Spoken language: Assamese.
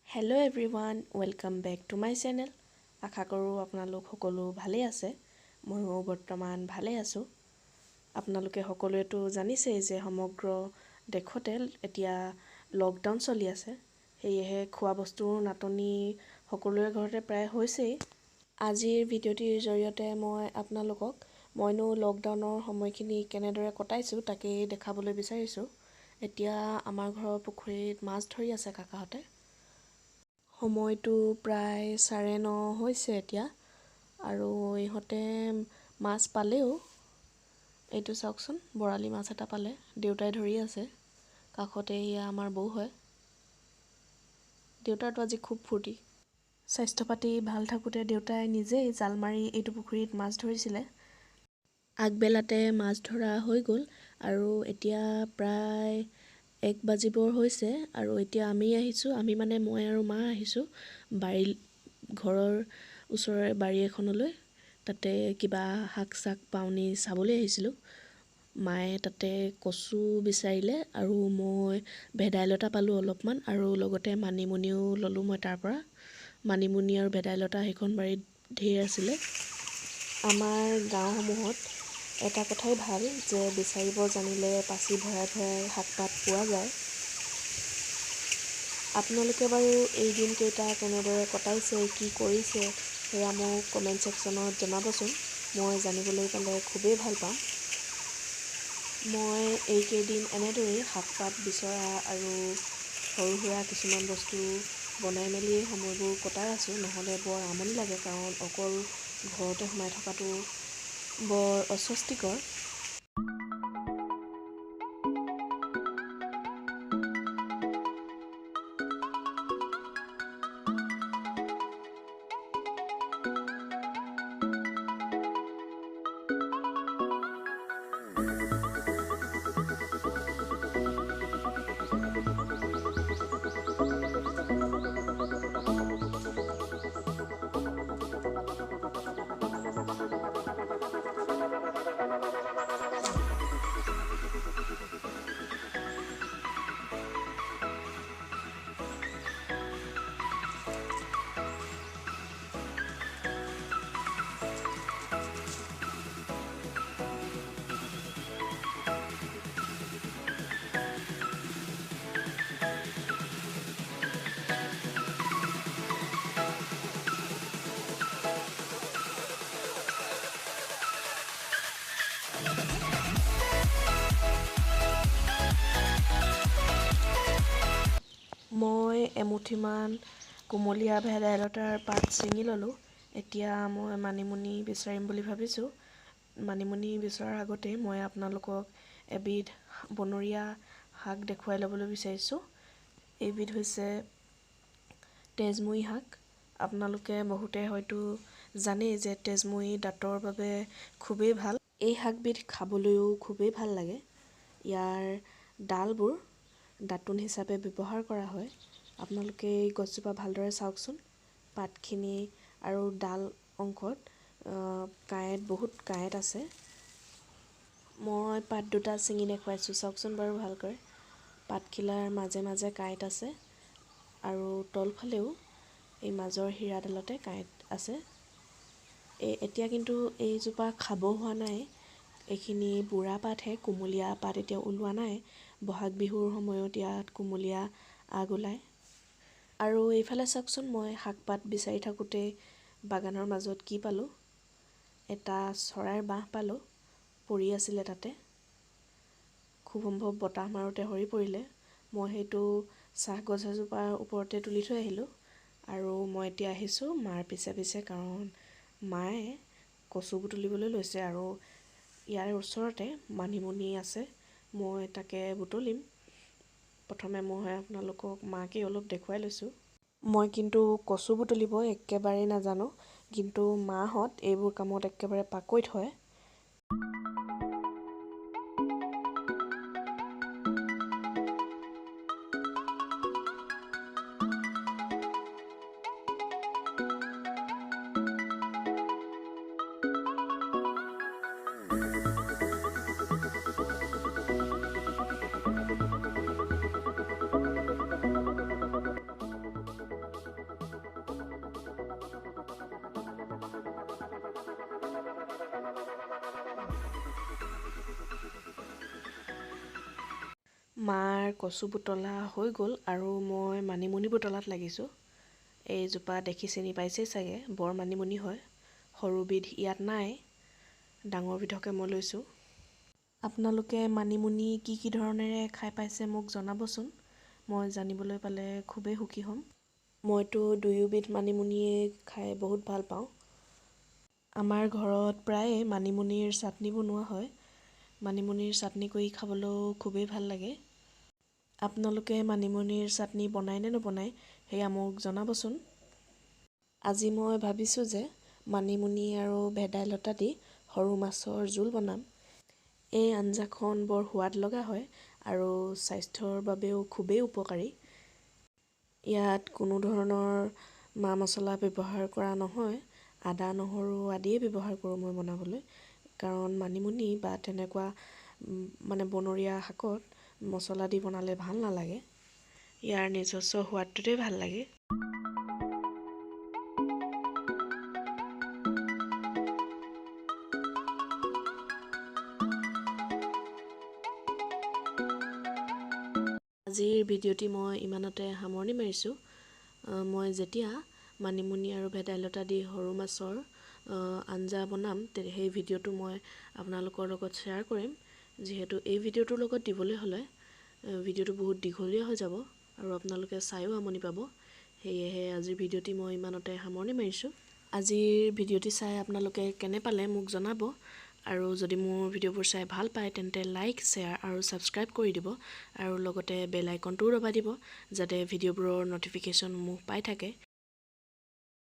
Hello' everyone, welcome back to my channel. আশা কৰোঁ আপোনালোক সকলো ভালেই আছে। ময়ো বৰ্তমান ভালেই আছোঁ। আপোনালোকে সকলোৱেতো জানিছেই যে সমগ্ৰ দেশতে এতিয়া লকডাউন চলি আছে। সেয়েহে খোৱা বস্তুৰ নাটনি সকলোৰে ঘৰতে প্ৰায় হৈছেই। আজিৰ ভিডিঅ'টিৰ জৰিয়তে মই আপোনালোকক মইনো লকডাউনৰ সময়খিনি কেনেদৰে কটাইছোঁ তাকেই দেখাবলৈ বিচাৰিছোঁ। এতিয়া আমাৰ ঘৰৰ পুখুৰীত মাছ ধৰি আছে কাকাহঁতে। সময়টো প্ৰায় 9:30 হৈছে এতিয়া, আৰু ইহঁতে মাছ পালেও। এইটো চাওকচোন, বৰালি মাছ এটা পালে, দেউতাই ধৰি আছে। কাষতে এয়া আমাৰ বৌ হয়। দেউতাৰতো আজি খুব ফূৰ্তি। স্বাস্থ্য পাতি ভাল থাকোঁতে দেউতাই নিজেই জাল মাৰি এইটো পুখুৰীত মাছ ধৰিছিলে। আগবেলাতে মাছ ধৰা হৈ গ'ল, আৰু এতিয়া প্ৰায় 1 বাজিবৰ হৈছে। আৰু এতিয়া আমি আহিছোঁ, মই আৰু মা আহিছোঁ ঘৰৰ ওচৰৰে বাৰী এখনলৈ। তাতে কিবা শাক চাক পাওনি চাবলৈ আহিছিলোঁ। মায়ে তাতে কচু বিচাৰিলে, আৰু মই ভেদাইলতা পালোঁ অলপমান, আৰু লগতে মানিমুনিও ল'লোঁ মই তাৰ পৰা। মানিমুনি আৰু ভেদাইলতা সেইখন বাৰীত ঢেৰ আছিলে। আমাৰ গাঁওসমূহত এটা কথাই ভাল যে বিচাৰিব জানিলে পাচি ভৰাই ভৰাই শাক পাত পোৱা যায়। আপোনালোকে বাৰু এই দিনকেইটা কেনেদৰে কটাইছে, কি কৰিছে, সেয়া মোক কমেণ্ট ছেকশ্যনত জনাবচোন। মই জানিবলৈ পালে খুবেই ভাল পাম। মই এইকেইদিন এনেদৰেই শাক পাত বিচৰা আৰু সৰু সুৰা কিছুমান বস্তু বনাই মেলি সময়বোৰ কটাই আছোঁ। নহ'লে বৰ আমনি লাগে, কাৰণ অকল ঘৰতে সোমাই থকাটো বৰ অস্বস্তিকৰ। মই এমুঠিমান কুমলীয়া ভেদাইলতাৰ পাত ছিঙি ল'লোঁ। এতিয়া মই মানিমুনি বিচাৰিম বুলি ভাবিছোঁ। মানিমুনি বিচৰাৰ আগতেই মই আপোনালোকক এবিধ বনৰীয়া শাক দেখুৱাই ল'বলৈ বিচাৰিছোঁ। এইবিধ হৈছে তেজমুৰি শাক। আপোনালোকে বহুতে হয়তো জানেই যে তেজমুৰি দাঁতৰ বাবে খুবেই ভাল। এই শাকবিধ খাবলৈও খুবেই ভাল লাগে। ইয়াৰ ডালবোৰ দাঁতোন হিচাপে ব্যৱহাৰ কৰা হয়। আপোনালোকে এই গছজোপা ভালদৰে চাওকচোন। পাতখিনি আৰু ডাল অংশত বহুত কাঁইট আছে। মই পাত দুটা ছিঙি দেখুৱাইছোঁ, চাওকচোন বাৰু ভালকৈ। পাতখিলাৰ মাজে মাজে কাঁইট আছে, আৰু তলফালেও এই মাজৰ শিৰাডালতে কাঁইট আছে। এতিয়া কিন্তু এইজোপা খাব হোৱা নাই। এইখিনি বুঢ়া পাতহে, কুমলীয়া পাত এতিয়া ওলোৱা নাই। বহাগ বিহুৰ সময়ত ইয়াত কুমলীয়া আগ ওলায়। আৰু এইফালে চাওকচোন, মই শাক পাত বিচাৰি থাকোঁতে বাগানৰ মাজত কি পালোঁ, এটা চৰাইৰ বাঁহ পালোঁ, পৰি আছিলে তাতে। খুব সম্ভৱ বতাহ মাৰোঁতে সৰি পৰিলে। মই সেইটো চাহগছ এজোপাৰ ওপৰতে তুলি থৈ আহিলোঁ। আৰু মই এতিয়া আহিছোঁ মাৰ পিছে পিছে, কাৰণ মায়ে কচু বুটলিবলৈ লৈছে, আৰু ইয়াৰ ওচৰতে মানিমুনি আছে। মই তাকে বুটলিম। প্ৰথমে মই আপোনালোকক মাকেই অলপ দেখুৱাই লৈছোঁ। মই কিন্তু কচু বুটলিব একেবাৰেই নাজানো, কিন্তু মাহঁত এইবোৰ কামত একেবাৰে পাকৈত হয়। মাৰ কচু বুটলা হৈ গ'ল আৰু মই মানিমুনি বুটলাত লাগিছোঁ। এইজোপা দেখি চিনি পাইছেই চাগে, বৰ মানিমুনি হয়। সৰুবিধ ইয়াত নাই, ডাঙৰ বিধকে মই লৈছোঁ। আপোনালোকে মানিমুনি কি কি ধৰণেৰে খাই পাইছে মোক জনাবচোন, মই জানিবলৈ পালে খুবেই সুখী হ'ম। মইতো দুয়োবিধ মানিমুনিয়ে খাই বহুত ভাল পাওঁ। আমাৰ ঘৰত প্ৰায়ে মানিমুনিৰ চাটনি বনোৱা হয়। মানিমুনিৰ চাটনি কৰি খাবলৈও খুবেই ভাল লাগে। আপোনালোকে মানিমুনিৰ চাটনি বনায় নে নবনায় সেয়া মোক জনাবচোন। আজি মই ভাবিছোঁ যে মানিমুনি আৰু ভেদাইলতা দি সৰু মাছৰ জোল বনাম। এই আঞ্জাখন বৰ সোৱাদ লগা হয় আৰু স্বাস্থ্যৰ বাবেও খুবেই উপকাৰী। ইয়াত কোনো ধৰণৰ মা মছলা ব্যৱহাৰ কৰা নহয়, আদা নহৰু আদিয়ে ব্যৱহাৰ কৰোঁ মই বনাবলৈ। কাৰণ মানিমুনি বা তেনেকুৱা বনৰীয়া শাকত মছলা দি বনালে ভাল নালাগে, ইয়াৰ নিজস্ব সোৱাদটোতে ভাল লাগে। আজিৰ ভিডিঅ'টি মই ইমানতে সামৰণি মাৰিছোঁ। মই যেতিয়া মানিমুনি আৰু ভেদাইলতা দি সৰু মাছৰ আঞ্জা বনাম সেই ভিডিঅ'টো মই আপোনালোকৰ লগত শ্বেয়াৰ কৰিম। যিহেতু এই ভিডিঅ'টোৰ লগত দিবলৈ হ'লে ভিডিঅ'টো বহুত দীঘলীয়া হৈ যাব আৰু আপোনালোকে চায়ো আমনি পাব। সেয়েহে আজিৰ ভিডিঅ'টি মই ইমানতে সামৰণি মাৰিছোঁ। আজিৰ ভিডিঅ'টি চাই আপোনালোকে কেনে পালে মোক জনাব আৰু যদি মোৰ ভিডিঅ'বোৰ চাই ভাল পায় তেন্তে লাইক, শ্বেয়াৰ আৰু ছাবস্ক্ৰাইব কৰি দিব আৰু লগতে বেল আইকনটোও দবাই দিব যাতে ভিডিঅ'বোৰৰ ন'টিফিকেশ্যনসমূহ পাই থাকে।